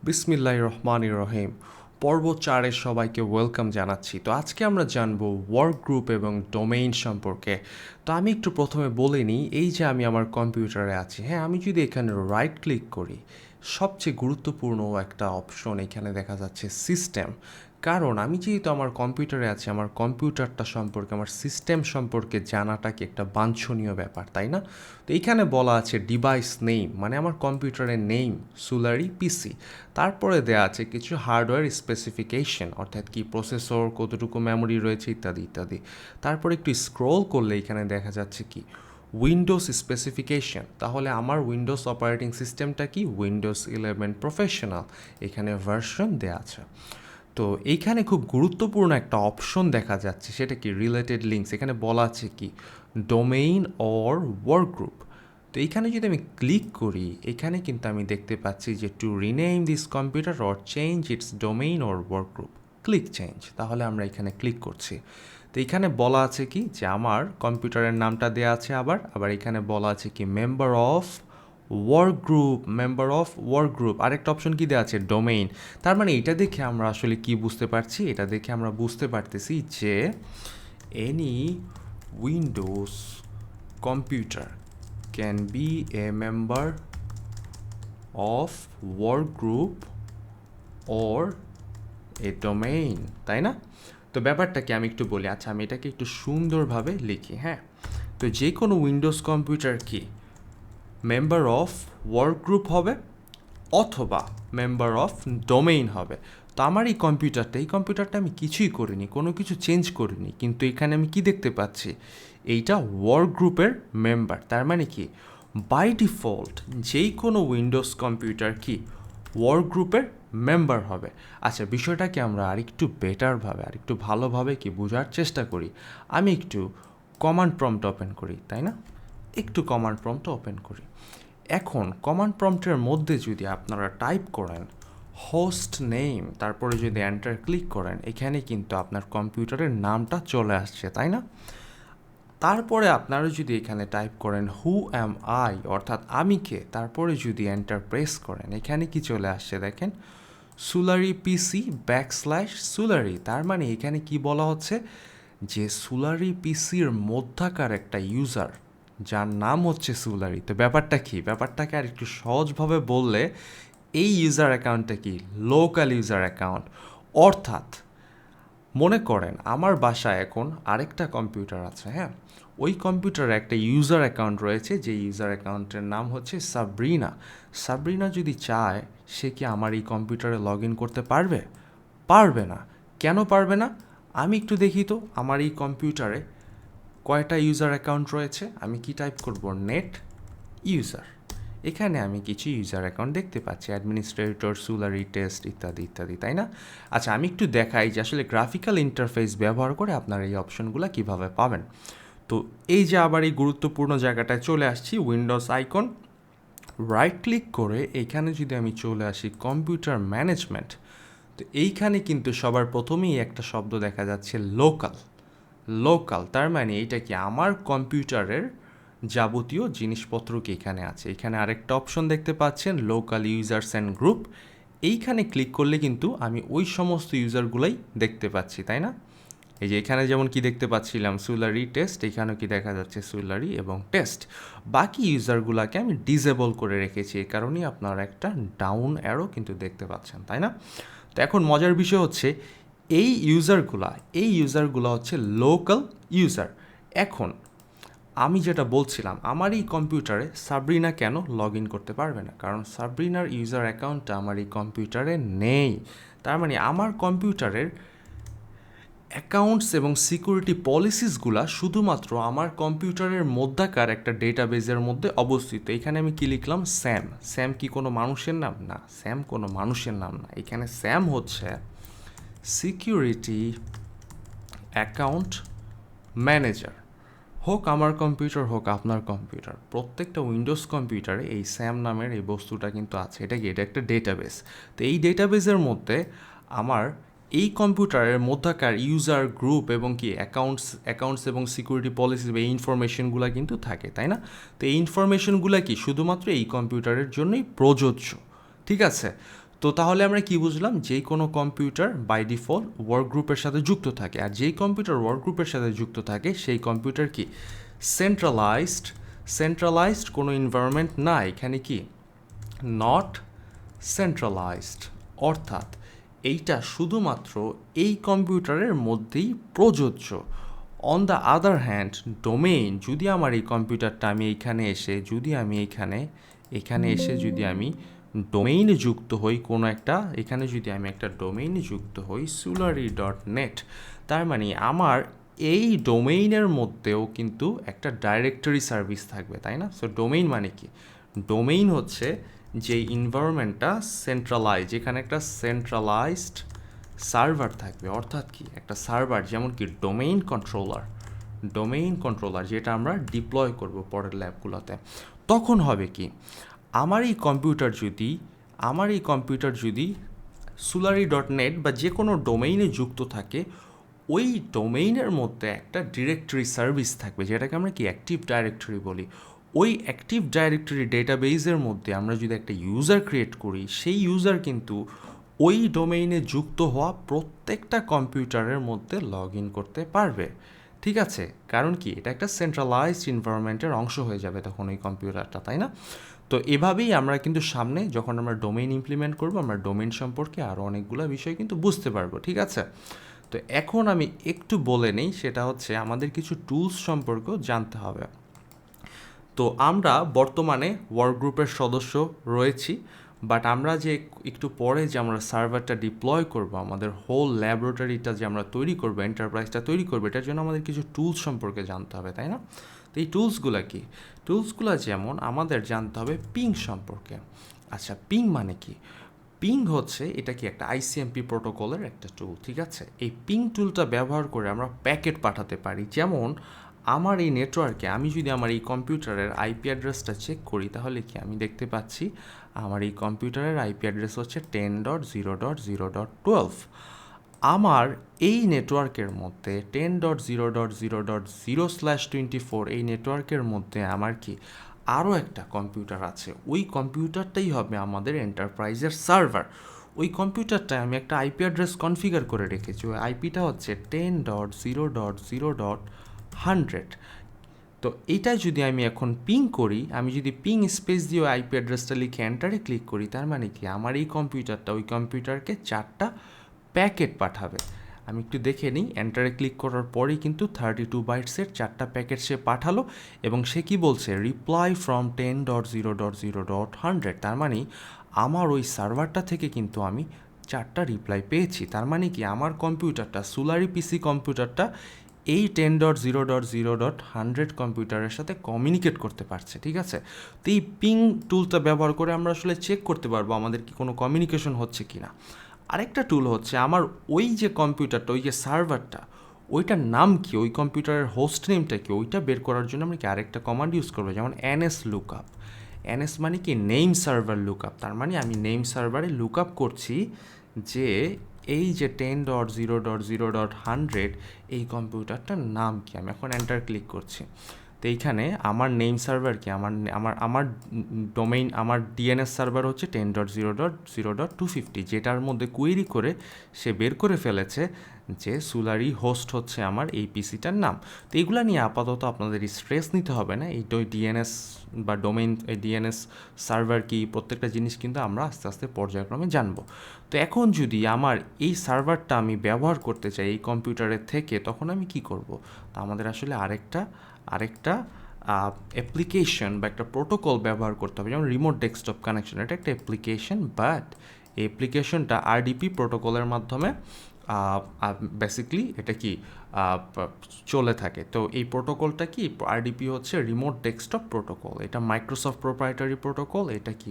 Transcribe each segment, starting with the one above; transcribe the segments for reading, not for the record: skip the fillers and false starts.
বিসমিল্লাহির রহমানির রহিম। পর্ব 4-এ সবাইকে ওয়েলকাম জানাচ্ছি। তো আজকে আমরা জানবো ওয়ার্ক গ্রুপ এবং ডোমেইন সম্পর্কে। তো আমি একটু প্রথমে বলে নিই, এই যে আমি আমার কম্পিউটারে আছি, হ্যাঁ, আমি যদি এখানে রাইট ক্লিক করি, সবচেয়ে গুরুত্বপূর্ণ একটা অপশন এখানে দেখা যাচ্ছে সিস্টেম। কারণ আমি যেহেতু আমার কম্পিউটারে আছি, আমার কম্পিউটারটা সম্পর্কে, আমার সিস্টেম সম্পর্কে জানাটা কি একটা বাঞ্ছনীয় ব্যাপার, তাই না? তো এইখানে বলা আছে ডিভাইস নেম, মানে আমার কম্পিউটারের নেম সুলারি পিসি। তারপরে দেয়া আছে কিছু হার্ডওয়্যার স্পেসিফিকেশন, অর্থাৎ কি প্রসেসর, কতটুকু মেমোরি রয়েছে, ইত্যাদি ইত্যাদি। তারপরে একটু স্ক্রল করলে এখানে দেখা যাচ্ছে কি উইন্ডোজ স্পেসিফিকেশন। তাহলে আমার উইন্ডোজ অপারেটিং সিস্টেমটা কি উইন্ডোজ 11 প্রফেশনাল, এখানে ভার্সন দেয়া আছে। তো এইখানে খুব গুরুত্বপূর্ণ একটা অপশন দেখা যাচ্ছে, সেটা কি রিলেটেড লিঙ্কস। এখানে বলা আছে কি ডোমেইন অর ওয়ার্ক গ্রুপ। তো এইখানে যদি আমি ক্লিক করি, এখানে কিন্তু আমি দেখতে পাচ্ছি যে to rename this computer or change its domain or work group, click change. তাহলে আমরা এখানে ক্লিক করছি। তো এইখানে বলা আছে কি যে আমার কম্পিউটারের নামটা দেওয়া আছে, আবার এখানে বলা আছে কি মেম্বার অফ ওয়ার্ক গ্রুপ। আরেকটা অপশন কি দেওয়া আছে ডোমেইন। তার মানে এটা দেখে আমরা আসলে কি বুঝতে পারছি, এটা দেখে আমরা বুঝতে পারতেছি যে any Windows computer can B a member of work group or a domain, তাই না? তো ব্যাপারটা কি আমি একটু বলি, আচ্ছা আমি এটাকে একটু সুন্দরভাবে লিখি। হ্যাঁ, তো যে কোনো উইন্ডোজ কম্পিউটার কি মেম্বার অফ ওয়ার্ক গ্রুপ হবে অথবা মেম্বার অফ ডোমেইন হবে। তো আমার এই কম্পিউটারটা আমি কিছুই করিনি, কোনো কিছু চেঞ্জ করিনি, কিন্তু এখানে আমি কি দেখতে পাচ্ছি, এইটা ওয়ার্ক গ্রুপের মেম্বার। তার মানে কি বাই ডিফল্ট যেই কোনো উইন্ডোজ কম্পিউটার কি ওয়ার্ক গ্রুপের মেম্বার হবে। আচ্ছা, বিষয়টাকে আমরা আরেকটু বেটারভাবে, আরেকটু ভালোভাবে কি বোঝার চেষ্টা করি। আমি একটু কমান্ড প্রম্পট ওপেন করি, তাই না? একটু কমান্ড প্রম্পট ওপেন করি। এখন কমান্ড প্রম্পটের মধ্যে যদি আপনারা টাইপ করেন হোস্ট নেম, তারপরে যদি এন্টার ক্লিক করেন, এখানে কিন্তু আপনার কম্পিউটারের নামটা চলে আসছে, তাই না? তারপরে আপনারা যদি এখানে টাইপ করেন হু অ্যাম আই, অর্থাৎ আমি কে, তারপরে যদি এন্টার প্রেস করেন, এখানে কি চলে আসছে দেখেন সুলারি পিসি /সুলারি। তার মানে এখানে কি বলা হচ্ছে যে সুলারি পিসির মধ্যাকার একটা ইউজার যার নাম হচ্ছে সুলারি। তো ব্যাপারটাকে আর একটু সহজভাবে বললে এই ইউজার অ্যাকাউন্টটা কি লোকাল ইউজার অ্যাকাউন্ট। অর্থাৎ মনে করেন আমার বাসায় এখন আরেকটা কম্পিউটার আছে, হ্যাঁ, ওই কম্পিউটারে একটা ইউজার অ্যাকাউন্ট রয়েছে, যে ইউজার অ্যাকাউন্টের নাম হচ্ছে সাবরিনা যদি চায়, সে কি আমার এই কম্পিউটারে লগ ইন করতে পারবে? পারবে না। কেন পারবে না? আমি একটু দেখি তো আমার এই কম্পিউটারে কয়টা ইউজার অ্যাকাউন্ট রয়েছে। আমি কি টাইপ করব, নেট ইউজার। এখানে আমি কিছু ইউজার অ্যাকাউন্ট দেখতে পাচ্ছি, অ্যাডমিনিস্ট্রেটর, সুলারি, টেস্ট ইত্যাদি ইত্যাদি, তাই না? আচ্ছা, আমি একটু দেখাই যে আসলে গ্রাফিক্যাল ইন্টারফেস ব্যবহার করে আপনারা এই অপশনগুলো কিভাবে পাবেন। তো এই যে আবার এই গুরুত্বপূর্ণ জায়গাটায় চলে আসছি, উইন্ডোজ আইকন, রাইট ক্লিক করে এখানে যদি আমি চলে আসি কম্পিউটার ম্যানেজমেন্ট, তো এইখানে কিন্তু সবার প্রথমেই একটা শব্দ দেখা যাচ্ছে লোকাল। তার মানে এইটা কি আমার কম্পিউটারের যাবতীয় জিনিসপত্র কি এখানে আছে। এখানে আরেকটা অপশন দেখতে পাচ্ছেন লোকাল ইউজার্স অ্যান্ড গ্রুপ। এইখানে ক্লিক করলে কিন্তু আমি ওই সমস্ত ইউজারগুলোই দেখতে পাচ্ছি, তাই না? এই যে এখানে যেমন কি দেখতে পাচ্ছিলাম সুলারি টেস্ট, এখানেও কি দেখা যাচ্ছে সুলারি এবং টেস্ট। বাকি ইউজারগুলোকে আমি ডিসেবল করে রেখেছি, এই কারণেই আপনারা একটা ডাউন অ্যারো কিন্তু দেখতে পাচ্ছেন, তাই না? তো এখন মজার বিষয় হচ্ছে এই ইউজারগুলো হচ্ছে লোকাল ইউজার। এখন আমি যেটা বলছিলাম, আমার এই কম্পিউটারে সাবরিনা কেন লগ ইন করতে পারবে না? কারণ সাবরিনার ইউজার অ্যাকাউন্টটা আমার এই কম্পিউটারে নেই। তার মানে আমার কম্পিউটারের অ্যাকাউন্টস এবং সিকিউরিটি পলিসিসগুলো শুধুমাত্র আমার কম্পিউটারের মধ্যাকার একটা ডেটাবেজের মধ্যে অবস্থিত। এখানে আমি কি লিখলাম, স্যাম কি কোনো মানুষের নাম? না, স্যাম কোনো মানুষের নাম না। এখানে স্যাম হচ্ছে সিকিউরিটি অ্যাকাউন্ট ম্যানেজার। হোক আমার কম্পিউটার, হোক আপনার কম্পিউটার, প্রত্যেকটা উইন্ডোজ কম্পিউটারে এই স্যাম নামের এই বস্তুটা কিন্তু আছে। এটা একটা ডেটাবেস। তো এই ডেটাবেসের মধ্যে আমার এই কম্পিউটারের মধ্যাকার ইউজার গ্রুপ এবং কি অ্যাকাউন্টস এবং সিকিউরিটি পলিসি এই ইনফরমেশনগুলো কিন্তু থাকে, তাই না? তো এই ইনফরমেশনগুলো কি শুধুমাত্র এই কম্পিউটারের জন্যই প্রযোজ্য, ঠিক আছে? তো তাহলে আমরা কি বুঝলাম, যেই কোনো কম্পিউটার বাই ডিফল্ট ওয়ার্ক গ্রুপের সাথে যুক্ত থাকে, আর যেই কম্পিউটার ওয়ার্ক গ্রুপের সাথে যুক্ত থাকে সেই কম্পিউটার কি সেন্ট্রালাইজড কোনো এনভায়রনমেন্ট না, এখানে কি নট সেন্ট্রালাইজড, অর্থাৎ এইটা শুধুমাত্র এই কম্পিউটারের মধ্যেই প্রযোজ্য। On the other hand domain, যদি আমার এই কম্পিউটারটা আমি এইখানে এসে যদি আমি যদি আমি ডোমেইনে যুক্ত হই কোনো একটা, এখানে যদি আমি একটা ডোমেইনে যুক্ত হই sulari.net, তার মানে আমার এই ডোমেইনের মধ্যেও কিন্তু একটা ডাইরেক্টরি সার্ভিস থাকবে, তাই না? সো ডোমেইন মানে কি, ডোমেইন হচ্ছে যে এনভায়রনমেন্টটা সেন্ট্রালাইজ, এখানে একটা সেন্ট্রালাইজড সার্ভার থাকবে, অর্থাৎ কি একটা সার্ভার, যেমন কি ডোমেইন কন্ট্রোলার যেটা আমরা ডিপ্লয় করব পরের ল্যাবগুলোতে। তখন হবে কি, আমার এই কম্পিউটার যদি sulari.net বা যে কোনো ডোমেইনে যুক্ত থাকে, ওই ডোমেইনের মধ্যে একটা ডিরেক্টরি সার্ভিস থাকবে, যেটাকে আমরা কি অ্যাক্টিভ ডাইরেক্টরি বলি। ওই অ্যাক্টিভ ডাইরেক্টরি ডেটাবেজের মধ্যে আমরা যদি একটা ইউজার ক্রিয়েট করি, সেই ইউজার কিন্তু ওই ডোমেইনে যুক্ত হওয়া প্রত্যেকটা কম্পিউটারের মধ্যে লগ ইন করতে পারবে, ঠিক আছে? কারণ কি, এটা একটা সেন্ট্রালাইজড এনভায়রনমেন্টের অংশ হয়ে যাবে তখন ওই কম্পিউটারটা, তাই না? তো এভাবেই আমরা কিন্তু সামনে যখন আমরা ডোমেইন ইমপ্লিমেন্ট করব, আমরা ডোমেইন সম্পর্কে আরও অনেকগুলো বিষয় কিন্তু বুঝতে পারবো, ঠিক আছে? তো এখন আমি একটু বলে নেই, সেটা হচ্ছে আমাদের কিছু টুলস সম্পর্কেও জানতে হবে। তো আমরা বর্তমানে ওয়ার্ক গ্রুপের সদস্য রয়েছি, বাট আমরা যে একটু পরে যে আমরা সার্ভারটা ডিপ্লয় করব, আমাদের হোল ল্যাবরেটরিটা যে আমরা তৈরি করবো, এন্টারপ্রাইজটা তৈরি করবো, এটার জন্য আমাদের কিছু টুলস সম্পর্কে জানতে হবে, তাই না? তো এই টুলসগুলো কি? টুলসগুলো যেমন আমাদের জানতে হবে পিং সম্পর্কে। আচ্ছা, পিং মানে কি? পিং হচ্ছে এটা কি একটা আইসিএমপি প্রোটোকলের একটা টুল, ঠিক আছে? এই পিং টুলটা ব্যবহার করে আমরা প্যাকেট পাঠাতে পারি। যেমন আমার এই নেটওয়ার্কে আমি যদি আমার এই কম্পিউটারের আইপি অ্যাড্রেসটা চেক করি, তাহলে কি আমি দেখতে পাচ্ছি আমার এই কম্পিউটারের আইপি অ্যাড্রেস হচ্ছে 10.0.0.12। আমার এই নেটওয়ার্কের মধ্যে 10.0.0.0/24 এই নেটওয়ার্কের মধ্যে আমার কি আরও একটা কম্পিউটার আছে, ওই কম্পিউটারটাই হবে আমাদের এন্টারপ্রাইজের সার্ভার। ওই কম্পিউটারটায় আমি একটা আইপি অ্যাড্রেস কনফিগার করে রেখেছি, ওই আইপিটা হচ্ছে 10.0.0.100। তো এইটা যদি আমি এখন পিং করি, আমি যদি পিং স্পেস দিয়ে আইপি অ্যাড্রেসটা লিখে এন্টারে ক্লিক করি, তার মানে কি আমার এই কম্পিউটারটা ওই কম্পিউটারকে 4টা প্যাকেট পাঠাবে। আমি একটু দেখে নিই, এন্টারে ক্লিক করার পরেই কিন্তু 32 বাইটসের 4টা প্যাকেট সে পাঠালো, এবং সে কি বলছে, রিপ্লাই ফ্রম 10.0.0.100। তার মানে আমার ওই সার্ভারটা থেকে কিন্তু আমি 4টা রিপ্লাই পেয়েছি। তার মানে কি আমার কম্পিউটারটা, সুলারি পিসি কম্পিউটারটা এই 10.0.0.100 কম্পিউটারের সাথে কমিউনিকেট করতে পারছে, ঠিক আছে? তো এই পিং টুলটা ব্যবহার করে আমরা আসলে চেক করতে পারবো আমাদের কি কোনো কমিউনিকেশন হচ্ছে কি না। আরেকটা টুল হচ্ছে আমার ওই যে কম্পিউটারটা, ওই যে সার্ভারটা, ওইটার নাম কি, ওই কম্পিউটারের হোস্ট নেমটা কি, ওইটা বের করার জন্য আমরা কি আরেকটা কমান্ড ইউজ করবো, যেমন nslookup। ns মানে কি নেম সার্ভার লুকআপ। তার মানে আমি নেম সার্ভারে লুকআপ করছি যে এই যে 10.0.0.100 এই কম্পিউটারটার নাম কি। আমি এখন এন্টার ক্লিক করছি, তো এইখানে আমার নেম সার্ভার কি, আমার ডোমেইন, আমার ডিএনএস সার্ভার হচ্ছে 10.0.0.250, যেটার মধ্যে কোয়েরি করে সে বের করে ফেলেছে যে সুলারি হোস্ট হচ্ছে আমার এই পিসিটার নাম। তো এইগুলো নিয়ে আপাতত আপনাদের স্ট্রেস নিতে হবে না, এই ডিএনএস বা ডোমেইন, এই ডিএনএস সার্ভার কি, প্রত্যেকটা জিনিস কিন্তু আমরা আস্তে আস্তে পর্যায়ক্রমে জানবো। তো এখন যদি আমার এই সার্ভারটা আমি ব্যবহার করতে চাই এই কম্পিউটারের থেকে, তখন আমি কি করব? তো আমাদের আসলে আরেকটা অ্যাপ্লিকেশন বা একটা প্রোটোকল ব্যবহার করতে হবে, যেমন রিমোট ডেস্কটপ কানেকশন। এটা একটা অ্যাপ্লিকেশন, বাট এই অ্যাপ্লিকেশনটা আরডিপি প্রোটোকলের মাধ্যমে বেসিক্যালি এটা কি চলে থাকে। তো এই প্রোটোকলটা কি, আরডিপি হচ্ছে রিমোট ডেস্কটপ প্রোটোকল, এটা মাইক্রোসফট প্রোপ্রাইটারি প্রোটোকল। এটা কি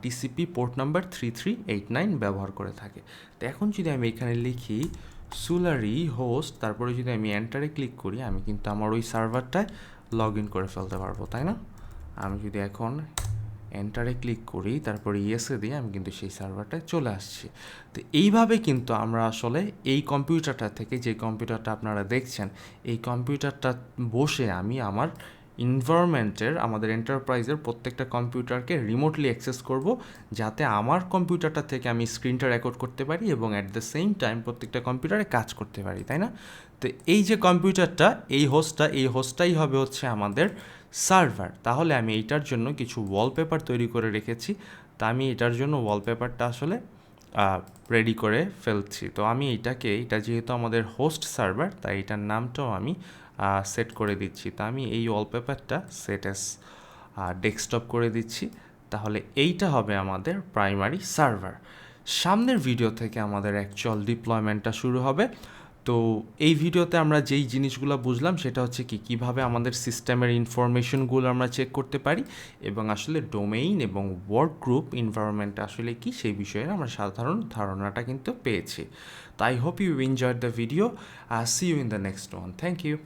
টিসিপি পোর্ট নাম্বার 3389 ব্যবহার করে থাকে। তো এখন যদি আমি এখানে লিখি সুলারি হোস্ট, তারপরে যদি আমি এন্টারে ক্লিক করি, আমি কিন্তু আমার ওই সার্ভারটায় লগ ইন করে ফেলতে পারবো, তাই না? আমি যদি এখন এন্টারে ক্লিক করি, তারপরে ইয়েসে দিয়ে, আমি কিন্তু সেই সার্ভারটায় চলে আসছি। তো এইভাবে কিন্তু আমরা আসলে এই কম্পিউটারটা থেকে, যে কম্পিউটারটা আপনারা দেখছেন, এই কম্পিউটারটা বসে আমি আমার এনভায়রনমেন্টের আমাদের এন্টারপ্রাইজের প্রত্যেকটা কম্পিউটারকে রিমোটলি অ্যাক্সেস করব, যাতে আমার কম্পিউটারটা থেকে আমি স্ক্রিনটা রেকর্ড করতে পারি এবং অ্যাট দ্য সেম টাইম প্রত্যেকটা কম্পিউটারে কাজ করতে পারি, তাই না? তো এই যে কম্পিউটারটা, এই হোস্টটাই হবে হচ্ছে আমাদের সার্ভার। তাহলে আমি এইটার জন্য কিছু ওয়ালপেপার তৈরি করে রেখেছি। তা আমি এটার জন্য ওয়ালপেপারটা আসলে রেডি করে ফেলছি। তো আমি এটা যেহেতু আমাদের হোস্ট সার্ভার, তাই এটার নামটাও আমি সেট করে দিচ্ছি। তো আমি এই ওয়ালপেপারটা সেট অ্যাজ ডেস্কটপ করে দিচ্ছি। তাহলে এইটা হবে আমাদের প্রাইমারি সার্ভার। সামনের ভিডিও থেকে আমাদের অ্যাকচুয়াল ডিপ্লয়মেন্টটা শুরু হবে। তো এই ভিডিওতে আমরা যেই জিনিসগুলো বুঝলাম সেটা হচ্ছে কীভাবে আমাদের সিস্টেমের ইনফরমেশনগুলো আমরা চেক করতে পারি, এবং আসলে ডোমেইন এবং ওয়ার্ক গ্রুপ এনভায়রনমেন্ট আসলে কি সেই বিষয়ে আমরা সাধারণ ধারণাটা কিন্তু পেয়েছি। তো I hope you enjoyed the video. See you in the next one. Thank you.